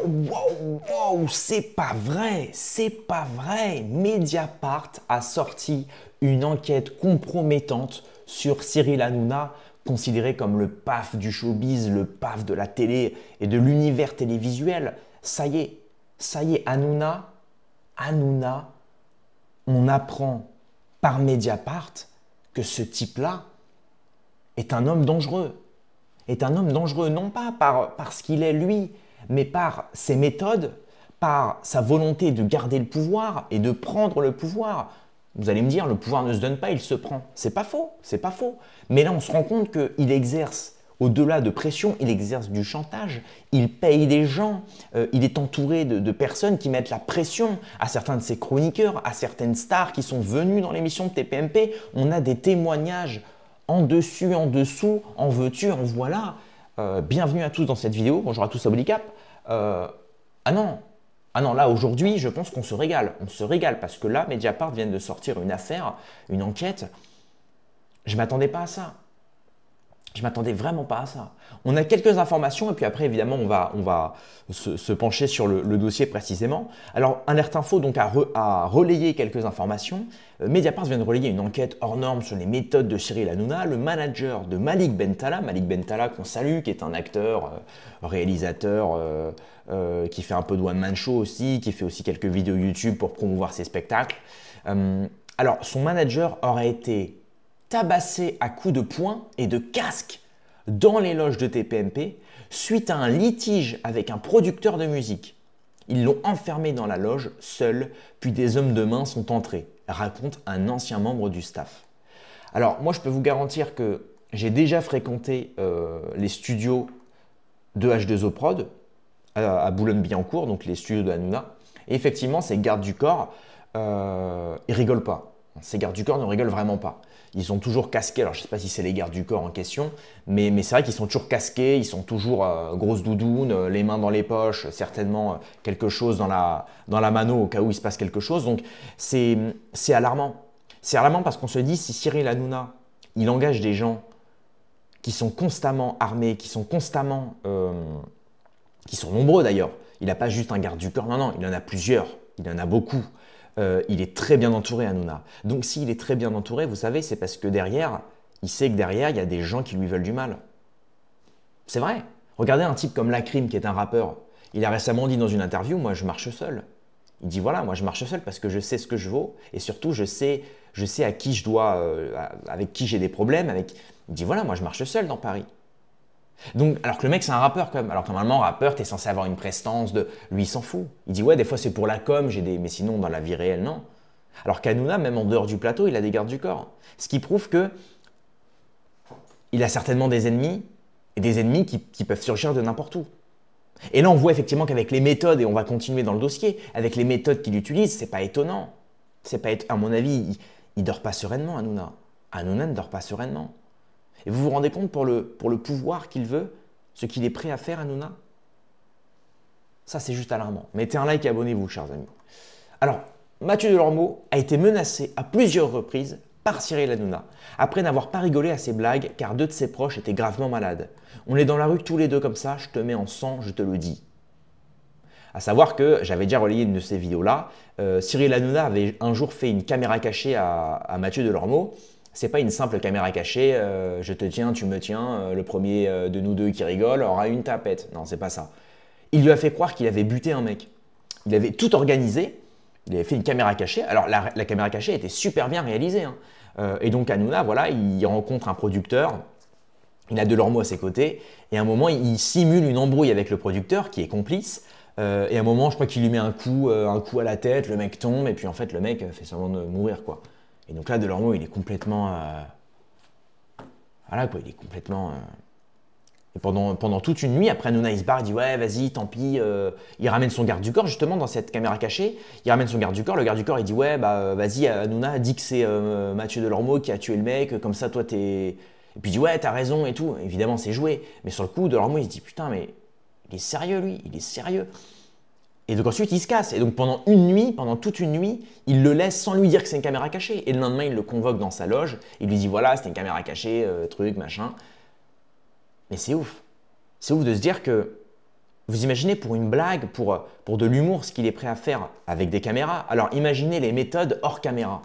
wow, c'est pas vrai, c'est pas vrai. Mediapart a sorti une enquête compromettante sur Cyril Hanouna, considéré comme le paf du showbiz, le paf de la télé et de l'univers télévisuel. Ça y est, Hanouna, on apprend par Mediapart que ce type-là est un homme dangereux. Est un homme dangereux, non pas parce qu'il est lui, mais par ses méthodes, par sa volonté de garder le pouvoir et de prendre le pouvoir. Vous allez me dire, le pouvoir ne se donne pas, il se prend. C'est pas faux, c'est pas faux. Mais là, on se rend compte qu'il exerce, au-delà de pression, il exerce du chantage, il paye des gens, il est entouré de personnes qui mettent la pression à certains de ses chroniqueurs, à certaines stars qui sont venues dans l'émission de TPMP. On a des témoignages en dessus, en dessous, en veux-tu, en voilà. Bienvenue à tous dans cette vidéo. Bonjour à tous à Bodycap. Ah non, là aujourd'hui, je pense qu'on se régale. On se régale parce que là, Mediapart vient de sortir une affaire, une enquête. Je ne m'attendais pas à ça. Je m'attendais vraiment pas à ça. On a quelques informations et puis après, évidemment, on va se pencher sur le dossier précisément. Alors, Alerte Info donc, a relayé quelques informations. Mediapart vient de relayer une enquête hors norme sur les méthodes de Cyril Hanouna, le manager de Malik Bentala qu'on salue, qui est un acteur, réalisateur, qui fait un peu de one-man show aussi, qui fait aussi quelques vidéos YouTube pour promouvoir ses spectacles. Alors, son manager aurait été tabassé à coups de poing et de casque dans les loges de TPMP suite à un litige avec un producteur de musique. Ils l'ont enfermé dans la loge, seul, puis des hommes de main sont entrés, raconte un ancien membre du staff. Alors moi je peux vous garantir que j'ai déjà fréquenté les studios de H2O Prod à Boulogne-Billancourt, donc les studios de Hanouna, et effectivement ces gardes du corps, ils rigolent pas. Ces gardes du corps ne rigolent vraiment pas. Ils sont toujours casqués, alors je ne sais pas si c'est les gardes du corps en question, mais c'est vrai qu'ils sont toujours casqués, ils sont toujours grosse doudoune, les mains dans les poches, certainement quelque chose dans la mano au cas où il se passe quelque chose. Donc c'est alarmant. C'est alarmant parce qu'on se dit si Cyril Hanouna, il engage des gens qui sont constamment armés, qui sont constamment, qui sont nombreux d'ailleurs. Il n'a pas juste un garde du corps, non, il en a plusieurs, il en a beaucoup. Il est très bien entouré, Hanouna. Donc s'il est très bien entouré, vous savez, c'est parce que derrière, il sait que derrière, il y a des gens qui lui veulent du mal. C'est vrai. Regardez un type comme Lacrim, qui est un rappeur. Il a récemment dit dans une interview, moi je marche seul. Il dit voilà, moi je marche seul parce que je sais ce que je vaux et surtout je sais à qui je dois, avec qui j'ai des problèmes. Il dit voilà, moi je marche seul dans Paris. Donc, alors que le mec c'est un rappeur quand même. Alors que normalement, rappeur, t'es censé avoir une prestance de. Lui, il s'en fout. Il dit ouais, des fois c'est pour la com, mais sinon dans la vie réelle, non. Alors qu'Hanouna, même en dehors du plateau, il a des gardes du corps. Ce qui prouve que il a certainement des ennemis et des ennemis qui peuvent surgir de n'importe où. Et là, on voit effectivement qu'avec les méthodes, et on va continuer dans le dossier, avec les méthodes qu'il utilise, c'est pas étonnant. À mon avis, il dort pas sereinement, Hanouna. Hanouna ne dort pas sereinement. Et vous vous rendez compte pour le pouvoir qu'il veut, ce qu'il est prêt à faire, Hanouna? Ça, c'est juste alarmant. Mettez un like et abonnez-vous, chers amis. Alors, Mathieu Delormeau a été menacé à plusieurs reprises par Cyril Hanouna, après n'avoir pas rigolé à ses blagues, car deux de ses proches étaient gravement malades. On est dans la rue tous les deux comme ça, je te mets en sang, je te le dis. À savoir que j'avais déjà relayé une de ces vidéos-là. Cyril Hanouna avait un jour fait une caméra cachée à Mathieu Delormeau. C'est pas une simple caméra cachée, je te tiens, tu me tiens, le premier de nous deux qui rigole aura une tapette. Non, c'est pas ça. Il lui a fait croire qu'il avait buté un mec. Il avait tout organisé, il avait fait une caméra cachée. Alors la caméra cachée était super bien réalisée. Hein. Et donc Hanouna, voilà, il rencontre un producteur, il a Delormeau à ses côtés, et à un moment, il simule une embrouille avec le producteur qui est complice. Et à un moment, je crois qu'il lui met un coup à la tête, le mec tombe, et puis en fait, le mec fait semblant de mourir, quoi. Et donc là, Delormeau, il est complètement... voilà quoi, il est complètement... Et pendant toute une nuit, après Hanouna, il se barre, il dit « Ouais, vas-y, tant pis. » Il ramène son garde du corps, justement, dans cette caméra cachée. Il ramène son garde du corps. Le garde du corps, il dit « Ouais, bah vas-y, Hanouna, dis que c'est Mathieu Delormeau qui a tué le mec. Comme ça, toi, t'es... » Et puis il dit « Ouais, t'as raison et tout. » Évidemment, c'est joué. Mais sur le coup, Delormeau, il se dit « Putain, mais il est sérieux, lui. Il est sérieux. » Et donc ensuite, il se casse. Et donc pendant toute une nuit, il le laisse sans lui dire que c'est une caméra cachée. Et le lendemain, il le convoque dans sa loge. Il lui dit voilà, c'était une caméra cachée, truc, machin. Mais c'est ouf. C'est ouf de se dire que Vous imaginez pour une blague, pour de l'humour, ce qu'il est prêt à faire avec des caméras. Alors imaginez les méthodes hors caméra.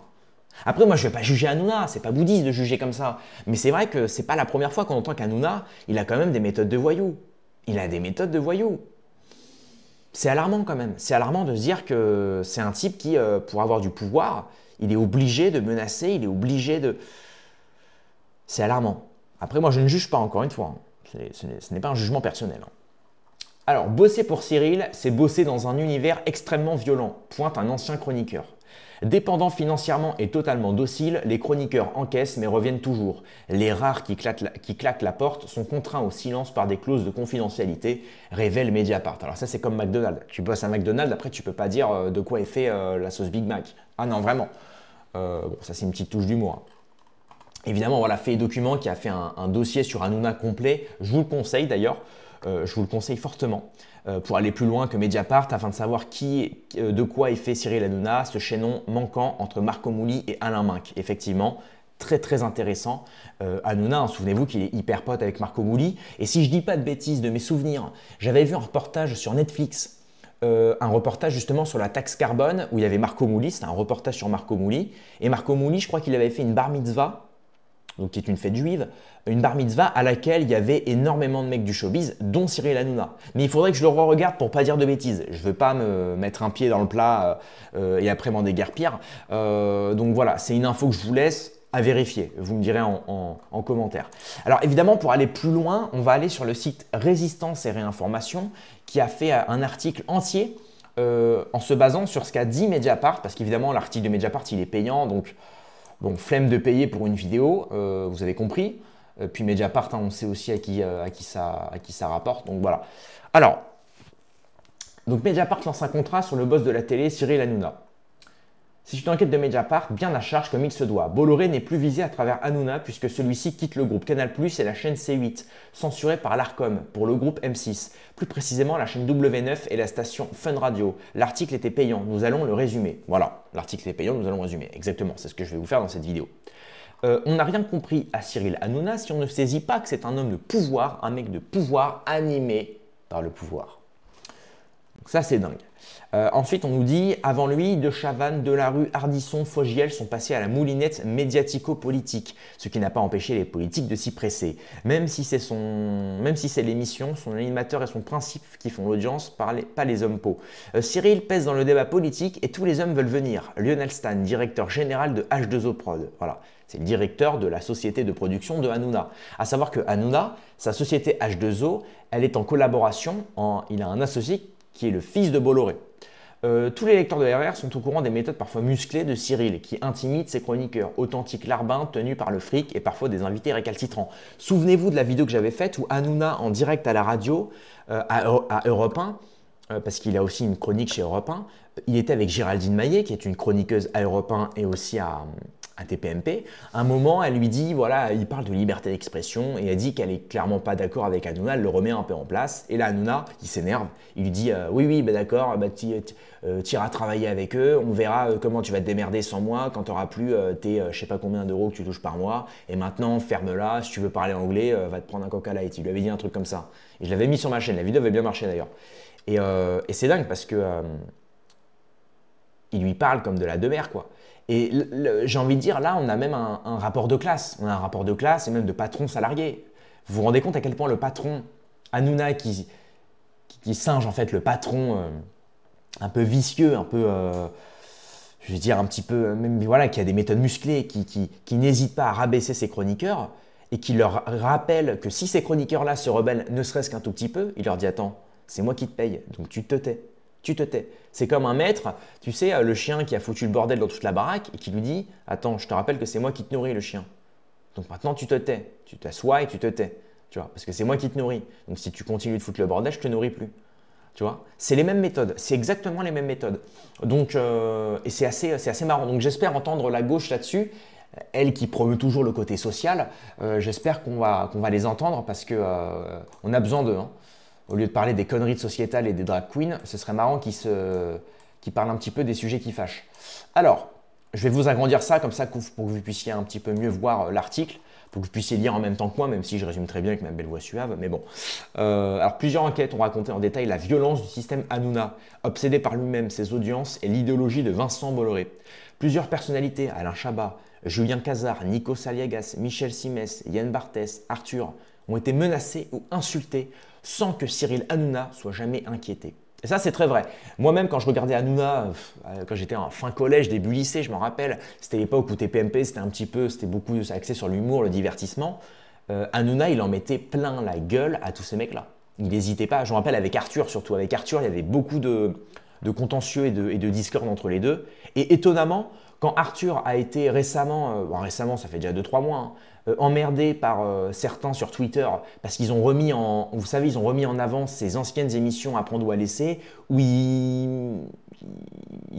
Après, moi, je ne vais pas juger Hanouna, c'est pas bouddhiste de juger comme ça. Mais c'est vrai que c'est pas la première fois qu'on entend qu'Hanouna, il a quand même des méthodes de voyou. Il a des méthodes de voyou. C'est alarmant quand même. C'est alarmant de se dire que c'est un type qui, pour avoir du pouvoir, il est obligé de menacer, il est obligé de… C'est alarmant. Après, moi, je ne juge pas, encore une fois. Ce n'est pas un jugement personnel. Alors, bosser pour Cyril, c'est bosser dans un univers extrêmement violent, pointe un ancien chroniqueur. Dépendants financièrement et totalement dociles, les chroniqueurs encaissent mais reviennent toujours. Les rares qui claquent la porte sont contraints au silence par des clauses de confidentialité, révèle Mediapart. Alors ça c'est comme McDonald's. Tu bosses à McDonald's, après tu peux pas dire de quoi est fait la sauce Big Mac. Ah non, vraiment. Bon, ça c'est une petite touche d'humour. Évidemment, voilà, Fait et Document qui a fait un dossier sur Hanouna complet. Je vous le conseille d'ailleurs. Je vous le conseille fortement pour aller plus loin que Mediapart afin de savoir de quoi est fait Cyril Hanouna, ce chaînon manquant entre Marco Mouli et Alain Minc. Effectivement, très très intéressant. Hanouna, hein, souvenez-vous qu'il est hyper pote avec Marco Mouli. Et si je dis pas de bêtises de mes souvenirs, j'avais vu un reportage sur Netflix, un reportage justement sur la taxe carbone où il y avait Marco Mouli, c'était un reportage sur Marco Mouli. Et Marco Mouli, je crois qu'il avait fait une bar mitzvah, donc qui est une fête juive, une bar mitzvah à laquelle il y avait énormément de mecs du showbiz, dont Cyril Hanouna. Mais il faudrait que je le re-regarde pour pas dire de bêtises. Je ne veux pas me mettre un pied dans le plat et après m'en déguerpir. Donc voilà, c'est une info que je vous laisse à vérifier. Vous me direz en commentaire. Alors évidemment, pour aller plus loin, on va aller sur le site Résistance et Réinformation qui a fait un article entier en se basant sur ce qu'a dit Mediapart, parce qu'évidemment l'article de Mediapart il est payant, donc bon, flemme de payer pour une vidéo, vous avez compris. Puis Mediapart, hein, on sait aussi à qui ça rapporte. Donc voilà. Alors, donc Mediapart lance un contrat sur le boss de la télé, Cyril Hanouna. C'est une enquête de Mediapart bien à charge comme il se doit. Bolloré n'est plus visé à travers Hanouna puisque celui-ci quitte le groupe Canal+ et la chaîne C8, censurée par l'Arcom pour le groupe M6. Plus précisément la chaîne W9 et la station Fun Radio. L'article était payant, nous allons le résumer. Voilà, l'article est payant, nous allons résumer. Exactement, c'est ce que je vais vous faire dans cette vidéo. On n'a rien compris à Cyril Hanouna si on ne saisit pas que c'est un homme de pouvoir, un mec de pouvoir animé par le pouvoir. Donc ça c'est dingue. Ensuite, on nous dit, avant lui, De Chavannes, Delarue, Ardisson, Fogiel sont passés à la moulinette médiatico-politique, ce qui n'a pas empêché les politiques de s'y presser. Même si c'est l'émission, son animateur et son principe qui font l'audience, pas les hommes pots. Cyril pèse dans le débat politique et tous les hommes veulent venir. Lionel Stan, directeur général de H2O Prod. Voilà. C'est le directeur de la société de production de Hanouna. À savoir que Hanouna, sa société H2O, elle est en collaboration, il a un associé qui est le fils de Bolloré. Tous les lecteurs de RR sont au courant des méthodes parfois musclées de Cyril qui intimident ses chroniqueurs, authentiques larbins tenus par le fric et parfois des invités récalcitrants. Souvenez-vous de la vidéo que j'avais faite où Hanouna en direct à la radio, à Europe 1, parce qu'il a aussi une chronique chez Europe 1, il était avec Géraldine Maillet qui est une chroniqueuse à Europe 1 et aussi à TPMP. À un moment, elle lui dit, voilà, il parle de liberté d'expression et elle dit qu'elle est clairement pas d'accord avec Hanouna, elle le remet un peu en place. Et là, Hanouna, il s'énerve, il lui dit, oui, bah, d'accord, bah, tu iras travailler avec eux, on verra comment tu vas te démerder sans moi quand tu n'auras plus tes je sais pas combien d'euros que tu touches par mois. Et maintenant, ferme-la, si tu veux parler anglais, va te prendre un Coca Light. Il lui avait dit un truc comme ça. Et je l'avais mis sur ma chaîne, la vidéo avait bien marché d'ailleurs. Et c'est dingue parce que il lui parle comme de la demeure, quoi. Et j'ai envie de dire, là, on a même un rapport de classe. On a un rapport de classe et même de patron salarié. Vous vous rendez compte à quel point le patron, Hanouna, qui singe en fait le patron un peu vicieux, un peu, je veux dire, un petit peu, même voilà, qui a des méthodes musclées, qui n'hésite pas à rabaisser ses chroniqueurs et qui leur rappelle que si ces chroniqueurs-là se rebellent ne serait-ce qu'un tout petit peu, il leur dit, attends, c'est moi qui te paye, donc tu te tais. Tu te tais. C'est comme un maître, tu sais, le chien qui a foutu le bordel dans toute la baraque et qui lui dit « Attends, je te rappelle que c'est moi qui te nourris, le chien. Donc maintenant, tu te tais. Tu t'assois et tu te tais. Tu vois, parce que c'est moi qui te nourris. Donc si tu continues de foutre le bordel, je te nourris plus. Tu vois, c'est les mêmes méthodes. C'est exactement les mêmes méthodes. Donc, et c'est assez marrant. Donc j'espère entendre la gauche là-dessus. Elle qui promeut toujours le côté social, j'espère qu'on va les entendre parce qu'on a besoin d'eux. Hein. Au lieu de parler des conneries de sociétales et des drag queens, ce serait marrant qu'ils parlent un petit peu des sujets qui fâchent. Alors, je vais vous agrandir ça comme ça pour que vous puissiez un petit peu mieux voir l'article. faut que vous puissiez lire en même temps que moi, même si je résume très bien avec ma belle voix suave, mais bon. Alors, plusieurs enquêtes ont raconté en détail la violence du système Hanouna, obsédé par lui-même, ses audiences et l'idéologie de Vincent Bolloré. Plusieurs personnalités, Alain Chabat, Julien Cazard, Nico Saliagas, Michel Simès, Yann Barthès, Arthur, ont été menacés ou insultés sans que Cyril Hanouna soit jamais inquiété. Et ça, c'est très vrai. Moi-même, quand je regardais Hanouna, quand j'étais en fin collège, début lycée, je me rappelle, c'était l'époque où TPMP, c'était beaucoup axé sur l'humour, le divertissement. Hanouna, il en mettait plein la gueule à tous ces mecs-là. Il n'hésitait pas. Je me rappelle avec Arthur, surtout. Avec Arthur, il y avait beaucoup de contentieux et de discorde entre les deux. Et étonnamment, quand Arthur a été récemment, ça fait déjà 2-3 mois, hein, emmerdé par certains sur Twitter parce qu'ils ont remis ils ont remis en avant ses anciennes émissions à prendre ou à laisser où il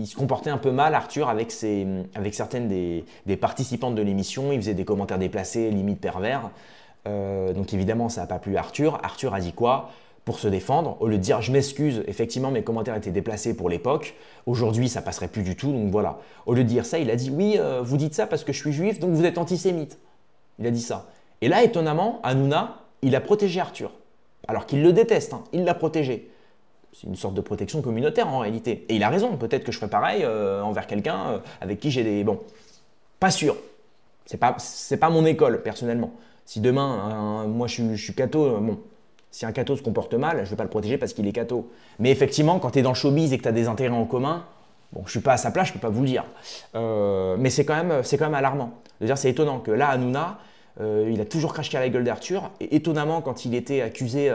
se comportait un peu mal, Arthur, avec certaines des participantes de l'émission. Il faisait des commentaires déplacés, limite pervers. Donc évidemment, ça n'a pas plu à Arthur. Arthur a dit quoi? Pour se défendre, au lieu de dire je m'excuse, effectivement mes commentaires étaient déplacés pour l'époque, aujourd'hui ça passerait plus du tout, donc voilà. Au lieu de dire ça, il a dit oui, vous dites ça parce que je suis juif, donc vous êtes antisémite. Il a dit ça. Et là, étonnamment, Hanouna, il a protégé Arthur. Alors qu'il le déteste, hein, il l'a protégé. C'est une sorte de protection communautaire en réalité. Et il a raison, peut-être que je ferais pareil envers quelqu'un avec qui j'ai des... Bon, pas sûr. C'est pas mon école, personnellement. Si demain, moi je suis catho, bon... Si un catho se comporte mal, je ne vais pas le protéger parce qu'il est catho. Mais effectivement, quand tu es dans le showbiz et que tu as des intérêts en commun, bon, je ne suis pas à sa place, je ne peux pas vous le dire. Mais c'est quand même alarmant. C'est étonnant que là, Hanouna, il a toujours craché à la gueule d'Arthur. Et étonnamment, quand il était accusé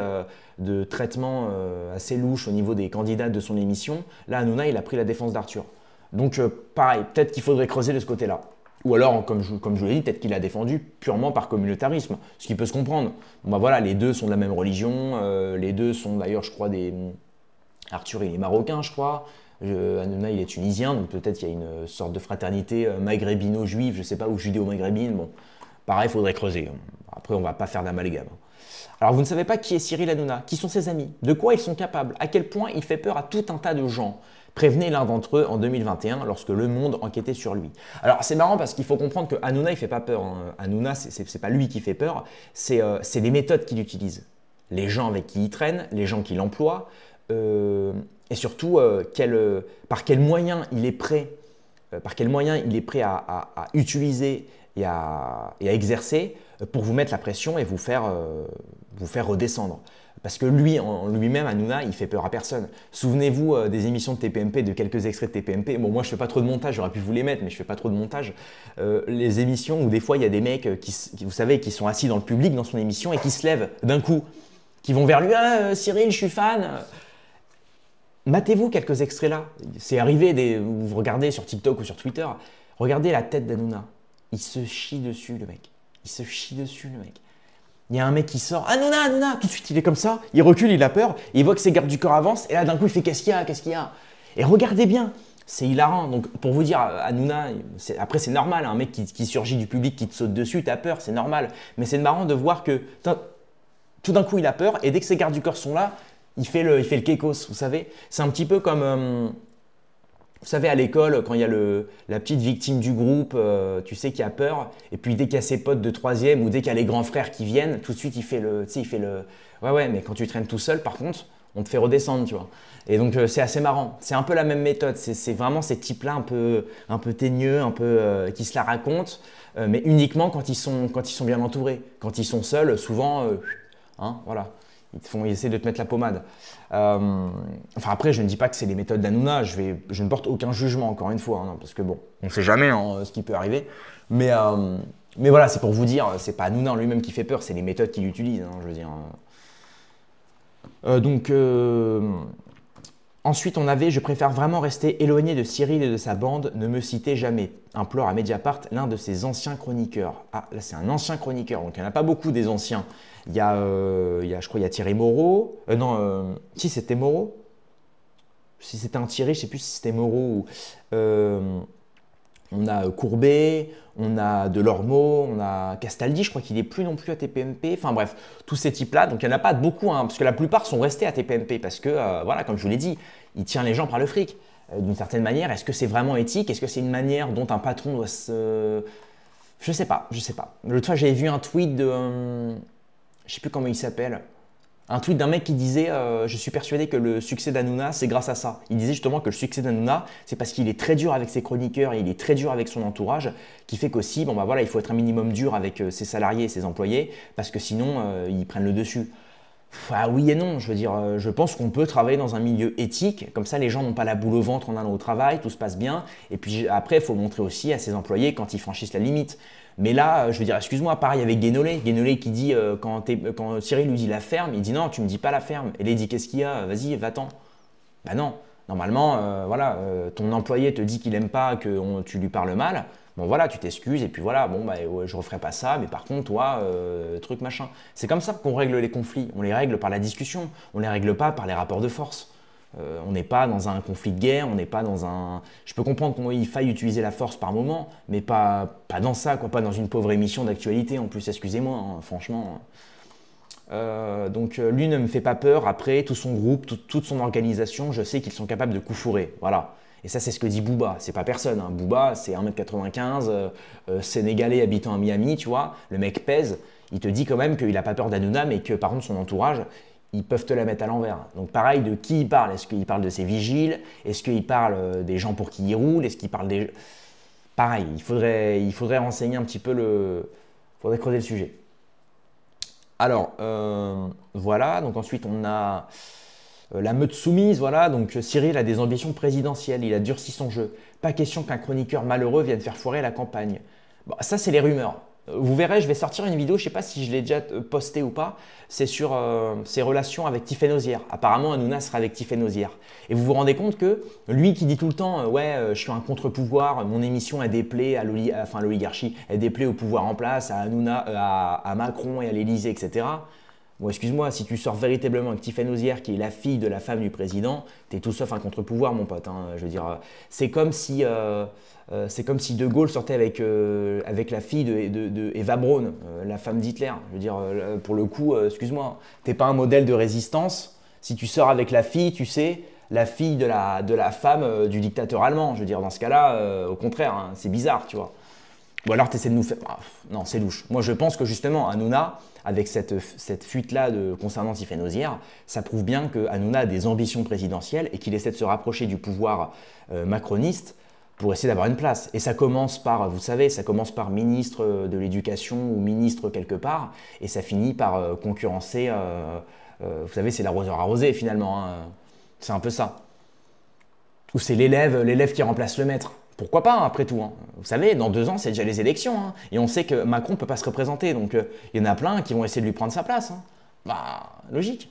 de traitement assez louche au niveau des candidats de son émission, là, Hanouna, il a pris la défense d'Arthur. Donc, pareil, peut-être qu'il faudrait creuser de ce côté-là. Ou alors, comme je vous l'ai dit, peut-être qu'il a défendu purement par communautarisme, ce qui peut se comprendre. Bon, bah voilà, les deux sont de la même religion, les deux sont d'ailleurs, je crois, Arthur, il est marocain, je crois, Hanouna, il est tunisien, donc peut-être qu'il y a une sorte de fraternité maghrébino-juive, je ne sais pas, ou judéo-maghrébine. Bon, pareil, il faudrait creuser. Après, on ne va pas faire d'amalgame. Alors, vous ne savez pas qui est Cyril Hanouna, qui sont ses amis, de quoi ils sont capables, à quel point il fait peur à tout un tas de gens. Prévenez l'un d'entre eux en 2021 lorsque Le Monde enquêtait sur lui. Alors c'est marrant parce qu'il faut comprendre que Hanouna il fait pas peur. Hein. Hanouna c'est pas lui qui fait peur, c'est les méthodes qu'il utilise, les gens avec qui il traîne, les gens qui l'emploient et surtout par quels moyens il est prêt, à utiliser et à exercer pour vous mettre la pression et vous faire redescendre. Parce que lui, en lui-même, Hanouna, il fait peur à personne. Souvenez-vous des émissions de TPMP, de quelques extraits de TPMP. Bon, moi, je fais pas trop de montage, j'aurais pu vous les mettre, mais je fais pas trop de montage. Les émissions où des fois, il y a des mecs qui, vous savez, qui sont assis dans le public dans son émission et qui se lèvent d'un coup, qui vont vers lui. Ah, Cyril, je suis fan. Matez-vous quelques extraits là. C'est arrivé, vous regardez sur TikTok ou sur Twitter, regardez la tête d'Hanouna. Il se chie dessus, le mec. Il se chie dessus, le mec. Il y a un mec qui sort, Hanouna, Hanouna, tout de suite il est comme ça, il recule, il a peur, il voit que ses gardes du corps avancent, et là d'un coup il fait qu'est-ce qu'il y a, qu'est-ce qu'il y a? Et regardez bien, c'est hilarant. Donc pour vous dire, Hanouna, après c'est normal, un mec qui surgit du public, qui te saute dessus, t'as peur, c'est normal. Mais c'est marrant de voir que tout d'un coup il a peur, et dès que ses gardes du corps sont là, il fait le kékos, vous savez. C'est un petit peu comme... Vous savez, à l'école, quand il y a la petite victime du groupe, tu sais, qui a peur, et puis dès qu'il y a ses potes de troisième ou dès qu'il y a les grands frères qui viennent, tout de suite, il fait le... Ouais, mais quand tu traînes tout seul, par contre, on te fait redescendre, tu vois. Et donc, c'est assez marrant. C'est un peu la même méthode. C'est vraiment ces types-là un peu teigneux, un peu qui se la racontent, mais uniquement quand ils sont bien entourés. Quand ils sont seuls, souvent, voilà. Ils essaient de te mettre la pommade. Enfin après, je ne dis pas que c'est les méthodes d'Hanouna, je ne porte aucun jugement, encore une fois, hein, parce que bon, on ne sait jamais ce qui peut arriver. Mais voilà, c'est pour vous dire, c'est pas Hanouna en lui-même qui fait peur, c'est les méthodes qu'il utilise, hein, je veux dire. Ensuite, on avait « Je préfère vraiment rester éloigné de Cyril et de sa bande, ne me citez jamais », implore à Mediapart l'un de ses anciens chroniqueurs. Ah, là c'est un ancien chroniqueur, donc il n'y en a pas beaucoup des anciens. Je crois, il y a Thierry Moreau. Si c'était Moreau. Si c'était un Thierry, je ne sais plus si c'était Moreau. On a Courbet, on a Delormeau, on a Castaldi, je crois qu'il n'est plus non plus à TPMP. Enfin bref, tous ces types-là. Donc il n'y en a pas beaucoup, hein, parce que la plupart sont restés à TPMP. Parce que, voilà, comme je vous l'ai dit, il tient les gens par le fric. D'une certaine manière, est-ce que c'est vraiment éthique? Est-ce que c'est une manière dont un patron doit Je sais pas, je sais pas. L'autre fois, j'avais vu un tweet de... je sais plus comment il s'appelle. Un tweet d'un mec qui disait je suis persuadé que le succès d'Hanouna, c'est grâce à ça. Il disait justement que le succès d'Hanouna, c'est parce qu'il est très dur avec ses chroniqueurs et il est très dur avec son entourage, qui fait qu'aussi, bon bah voilà, il faut être un minimum dur avec ses salariés et ses employés, parce que sinon, ils prennent le dessus. Ah oui et non, je veux dire, je pense qu'on peut travailler dans un milieu éthique, comme ça les gens n'ont pas la boule au ventre en allant au travail, tout se passe bien, et puis après, il faut montrer aussi à ses employés quand ils franchissent la limite. Mais là, je veux dire, excuse-moi, pareil avec Guénolé. Guénolé qui dit, quand Cyril lui dit la ferme, il dit non, tu me dis pas la ferme. Et il dit qu'est-ce qu'il y a, vas-y, va-t'en. Bah non, normalement, voilà, ton employé te dit qu'il aime pas que tu lui parles mal. Bon voilà, tu t'excuses et puis voilà, bon bah ouais, je referai pas ça, mais par contre toi, truc machin. C'est comme ça qu'on règle les conflits. On les règle par la discussion, on les règle pas par les rapports de force. On n'est pas dans un conflit de guerre, on n'est pas dans un... Je peux comprendre qu'il faille utiliser la force par moment, mais pas dans ça, quoi, pas dans une pauvre émission d'actualité en plus, excusez-moi, hein, franchement. Donc lui ne me fait pas peur, après tout son groupe, toute son organisation, je sais qu'ils sont capables de coup fourrer, voilà. Et ça c'est ce que dit Booba, c'est pas personne, hein. Booba c'est 1m95, sénégalais habitant à Miami, tu vois, le mec pèse, il te dit quand même qu'il n'a pas peur d'Hanouna, mais que par contre son entourage, ils peuvent te la mettre à l'envers. Donc pareil, de qui il parle? Est-ce qu'il parle de ses vigiles? Est-ce qu'il parle des gens pour qui il roule? Est-ce qu'il parle des... Pareil, il faudrait renseigner un petit peu le... Il faudrait creuser le sujet. Alors, voilà, donc ensuite on a la meute soumise, voilà, donc Cyril a des ambitions présidentielles, il a durci son jeu. Pas question qu'un chroniqueur malheureux vienne faire foirer la campagne. Bon, ça c'est les rumeurs. Vous verrez, je vais sortir une vidéo, je ne sais pas si je l'ai déjà postée ou pas, c'est sur ses relations avec Tiffaine Ozière. Apparemment, Hanouna sera avec Tiffaine Ozière. Et vous vous rendez compte que lui qui dit tout le temps ouais, je suis un contre-pouvoir, mon émission elle déplaît à l'oligarchie, elle déplaît au pouvoir en place, à Hanouna, à Macron et à l'Élysée, etc. Bon, excuse-moi, si tu sors véritablement avec Tiffaine Ozière, qui est la fille de la femme du président, t'es tout sauf un contre-pouvoir, mon pote, hein. Je veux dire, c'est comme si De Gaulle sortait avec la fille de Eva Braun, la femme d'Hitler. Je veux dire, pour le coup, excuse-moi, t'es pas un modèle de résistance. Si tu sors avec la fille, tu sais, la fille de la femme du dictateur allemand. Je veux dire, dans ce cas-là, au contraire, hein, c'est bizarre, tu vois. Ou alors tu essaies de nous faire... Ah, non, c'est louche. Moi, je pense que justement, Hanouna, avec cette fuite-là concernant Tiffaine Ozière, ça prouve bien que Hanouna a des ambitions présidentielles et qu'il essaie de se rapprocher du pouvoir macroniste pour essayer d'avoir une place. Et ça commence par, vous savez, ça commence par ministre de l'Éducation ou ministre quelque part, et ça finit par concurrencer... vous savez, c'est l'arroseur arrosé finalement. Hein. C'est un peu ça. Ou c'est l'élève qui remplace le maître. Pourquoi pas, hein, après tout, hein. Vous savez, dans 2 ans, c'est déjà les élections. Hein. Et on sait que Macron ne peut pas se représenter. Donc, il y en a plein qui vont essayer de lui prendre sa place. Hein. Bah, logique.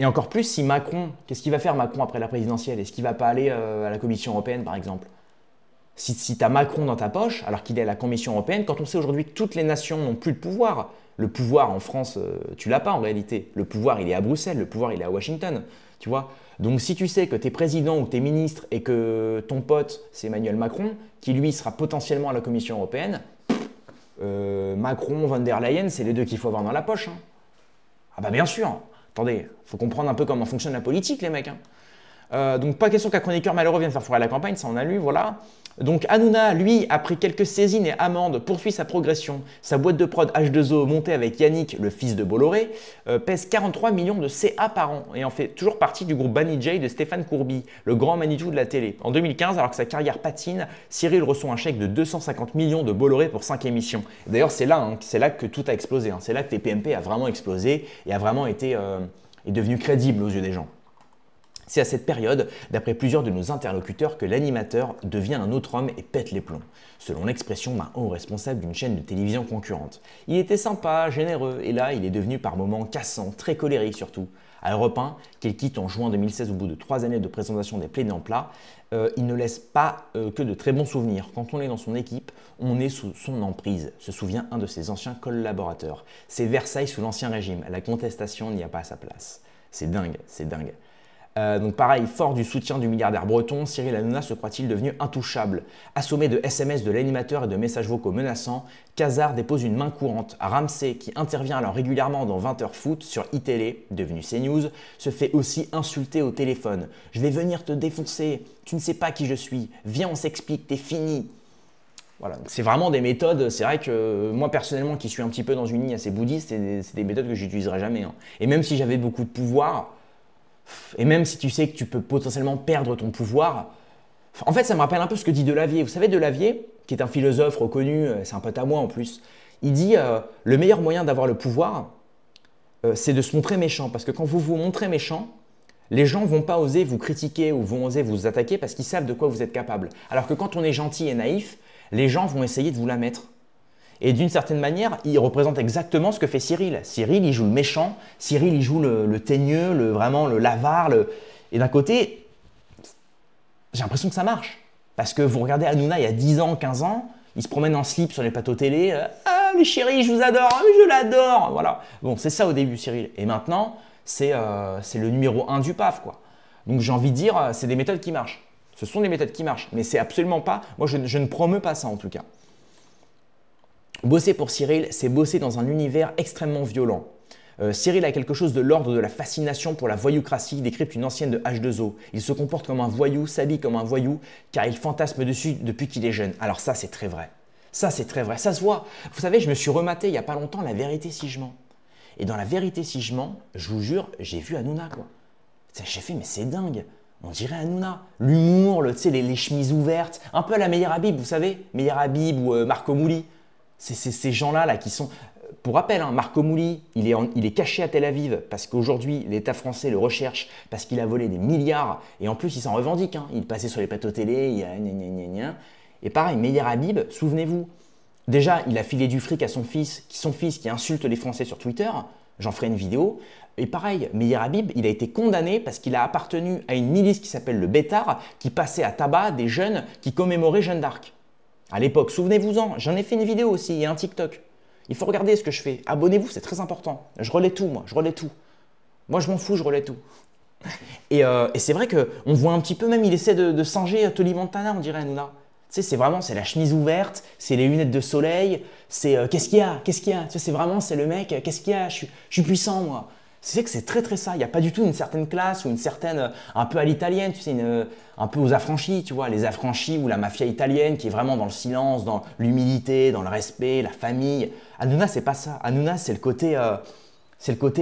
Et encore plus si Macron, qu'est-ce qu'il va faire Macron après la présidentielle? Est-ce qu'il ne va pas aller à la Commission européenne, par exemple? Si tu as Macron dans ta poche, alors qu'il est à la Commission européenne, quand on sait aujourd'hui que toutes les nations n'ont plus de pouvoir, le pouvoir en France, tu l'as pas en réalité. Le pouvoir, il est à Bruxelles, le pouvoir, il est à Washington. Tu vois? Donc si tu sais que tu es président ou tu es ministre et que ton pote, c'est Emmanuel Macron, qui lui sera potentiellement à la Commission européenne, Macron, von der Leyen, c'est les deux qu'il faut avoir dans la poche. Hein. Ah bah bien sûr. Attendez, faut comprendre un peu comment fonctionne la politique, les mecs. Hein. Donc pas question qu'un chroniqueur malheureux vienne faire foirer la campagne, ça on a lu, voilà. Donc Hanouna, lui, après quelques saisines et amendes, poursuit sa progression. Sa boîte de prod H2O, montée avec Yannick, le fils de Bolloré, pèse 43 millions de CA par an et en fait toujours partie du groupe Banijay de Stéphane Courby, le grand Manitou de la télé. En 2015, alors que sa carrière patine, Cyril reçoit un chèque de 250 millions de Bolloré pour 5 émissions. D'ailleurs, c'est là que tout a explosé. Hein. C'est là que TPMP a vraiment explosé et a vraiment été est devenu crédible aux yeux des gens. C'est à cette période, d'après plusieurs de nos interlocuteurs, que l'animateur devient un autre homme et pète les plombs, selon l'expression d'un haut responsable d'une chaîne de télévision concurrente. Il était sympa, généreux, et là, il est devenu par moments cassant, très colérique surtout. À Europe 1, qu'il quitte en juin 2016 au bout de 3 années de présentation des Plaignants plats, il ne laisse pas que de très bons souvenirs. Quand on est dans son équipe, on est sous son emprise, se souvient un de ses anciens collaborateurs. C'est Versailles sous l'Ancien Régime, la contestation n'y a pas sa place. C'est dingue, c'est dingue. Donc pareil, fort du soutien du milliardaire breton, Cyril Hanouna se croit-il devenu intouchable. Assommé de SMS de l'animateur et de messages vocaux menaçants, Cazard dépose une main courante. Ramsey, qui intervient alors régulièrement dans 20h Foot sur iTélé, devenu CNews, se fait aussi insulter au téléphone. « Je vais venir te défoncer, tu ne sais pas qui je suis, viens on s'explique, t'es fini !» Voilà, c'est vraiment des méthodes, c'est vrai que moi personnellement qui suis un petit peu dans une ligne assez bouddhiste, c'est des méthodes que j'utiliserai jamais. Hein. Et même si j'avais beaucoup de pouvoir, et même si tu sais que tu peux potentiellement perdre ton pouvoir, en fait ça me rappelle un peu ce que dit Delavier. Vous savez Delavier, qui est un philosophe reconnu, c'est un pote à moi en plus, il dit le meilleur moyen d'avoir le pouvoir, c'est de se montrer méchant. Parce que quand vous vous montrez méchant, les gens ne vont pas oser vous critiquer ou vont oser vous attaquer parce qu'ils savent de quoi vous êtes capable. Alors que quand on est gentil et naïf, les gens vont essayer de vous la mettre. Et d'une certaine manière, il représente exactement ce que fait Cyril. Cyril, il joue le méchant, Cyril, il joue le teigneux, vraiment le l'avare. Et d'un côté, j'ai l'impression que ça marche. Parce que vous regardez Hanouna il y a 10 ans, 15 ans, il se promène en slip sur les plateaux télé. Ah, mais chérie, je vous adore, ah, mais je l'adore. Voilà. Bon, c'est ça au début, Cyril. Et maintenant, c'est le numéro 1 du PAF, quoi. Donc j'ai envie de dire, c'est des méthodes qui marchent. Ce sont des méthodes qui marchent, mais c'est absolument pas, moi je ne promeux pas ça en tout cas. Bosser pour Cyril, c'est bosser dans un univers extrêmement violent. Cyril a quelque chose de l'ordre de la fascination pour la voyoucratie, décrypte une ancienne de H2O. Il se comporte comme un voyou, s'habille comme un voyou, car il fantasme dessus depuis qu'il est jeune. Alors ça c'est très vrai. Ça c'est très vrai, ça se voit. Vous savez, je me suis rematé il n'y a pas longtemps La Vérité si je mens. Et dans La Vérité si je mens, je vous jure, j'ai vu Hanouna quoi. J'ai fait mais c'est dingue. On dirait Hanouna. L'humour, les chemises ouvertes, un peu à la Meyer Habib, vous savez, Meyer Habib ou Marco Mouli. C'est ces gens-là là, qui sont… Pour rappel, hein, Marco Mouli, il est caché à Tel Aviv parce qu'aujourd'hui, l'État français le recherche parce qu'il a volé des milliards et en plus, il s'en revendique. Hein. Il passait sur les plateaux télé, il y a gna gna gna gna. Et pareil, Meyer Habib, souvenez-vous, déjà, il a filé du fric à son fils qui insulte les Français sur Twitter. J'en ferai une vidéo. Et pareil, Meyer Habib, il a été condamné parce qu'il a appartenu à une milice qui s'appelle le Bétard, qui passait à tabac des jeunes qui commémoraient Jeanne d'Arc. À l'époque, souvenez-vous-en, j'en ai fait une vidéo aussi et un TikTok. Il faut regarder ce que je fais. Abonnez-vous, c'est très important. Je relais tout, moi, je relais tout. Moi, je m'en fous, je relais tout. Et c'est vrai qu'on voit un petit peu, même il essaie de singer Tony Montana, on dirait Hanouna. Tu sais, c'est la chemise ouverte, c'est les lunettes de soleil, c'est qu'est-ce qu'il y a, qu'est-ce qu'il y a. Tu sais, c'est le mec, qu'est-ce qu'il y a, je suis puissant, moi. C'est que c'est très très ça. Il n'y a pas du tout une certaine classe ou une certaine, un peu à l'italienne, tu sais, un peu aux affranchis, tu vois, les affranchis ou la mafia italienne qui est vraiment dans le silence, dans l'humilité, dans le respect, la famille. Hanouna, c'est pas ça. Hanouna, c'est le côté,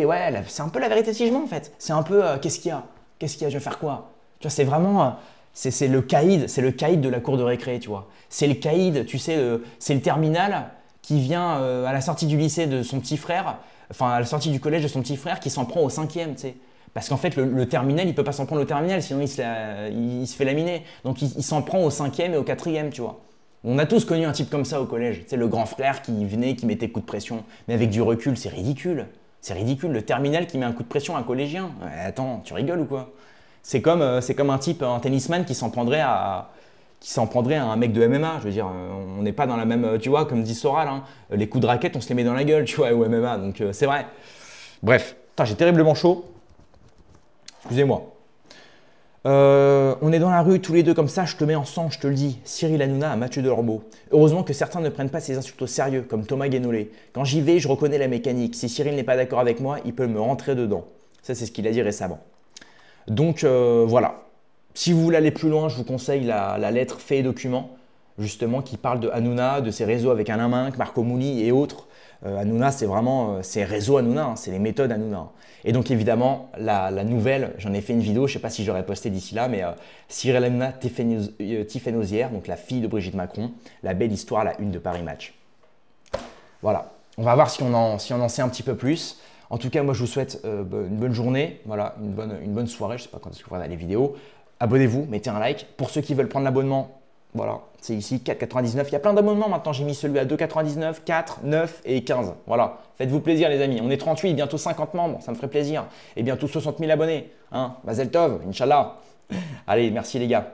ouais, c'est un peu La Vérité si je mens en fait. C'est un peu, qu'est-ce qu'il y a, je vais faire quoi. Tu vois, c'est vraiment, c'est le caïd de la cour de récré, tu vois. C'est le caïd, tu sais, c'est le terminal qui vient à la sortie du lycée de son petit frère. Enfin, à la sortie du collège de son petit frère qui s'en prend au 5e, tu sais. Parce qu'en fait, le terminal, il ne peut pas s'en prendre au terminal, sinon il se fait laminer. Donc, il s'en prend au 5e et au 4e, tu vois. On a tous connu un type comme ça au collège. Tu sais, le grand frère qui venait, qui mettait coup de pression. Mais avec du recul, c'est ridicule. C'est ridicule. Le terminal qui met un coup de pression à un collégien. Ouais, attends, tu rigoles ou quoi? C'est comme un type, un tennisman qui s'en prendrait à un mec de MMA. Je veux dire, on n'est pas dans la même, tu vois, comme dit Soral, hein, les coups de raquette, on se les met dans la gueule, tu vois, au MMA, donc c'est vrai. Bref, j'ai terriblement chaud. Excusez-moi. On est dans la rue tous les deux comme ça, je te mets en sang, je te le dis. Cyril Hanouna à Mathieu Delormeau. Heureusement que certains ne prennent pas ces insultes au sérieux, comme Thomas Guénolé. Quand j'y vais, je reconnais la mécanique. Si Cyril n'est pas d'accord avec moi, il peut me rentrer dedans. Ça, c'est ce qu'il a dit récemment. Donc voilà. Si vous voulez aller plus loin, je vous conseille la lettre Faits et Documents, justement, qui parle de Hanouna, de ses réseaux avec Alain Minc, Marco Mouli et autres. Hanouna, c'est vraiment c'est réseau Hanouna, hein, c'est les méthodes Hanouna. Et donc évidemment, la nouvelle, j'en ai fait une vidéo, je ne sais pas si j'aurai posté d'ici là, mais Cyril Hanouna, Tiffany-Osière, donc la fille de Brigitte Macron, la belle histoire, la une de Paris Match. Voilà, on va voir si on en sait un petit peu plus. En tout cas, moi je vous souhaite une bonne journée, voilà, une bonne soirée, je ne sais pas quand est-ce que vous regardez les vidéos. Abonnez-vous, mettez un like. Pour ceux qui veulent prendre l'abonnement, voilà, c'est ici, 4,99. Il y a plein d'abonnements maintenant. J'ai mis celui à 2,99, 4, 9 et 15. Voilà, faites-vous plaisir les amis. On est 38, bientôt 50 membres, ça me ferait plaisir. Et bientôt 60 000 abonnés. Hein, Mazel Tov, Inch'Allah. Allez, merci les gars.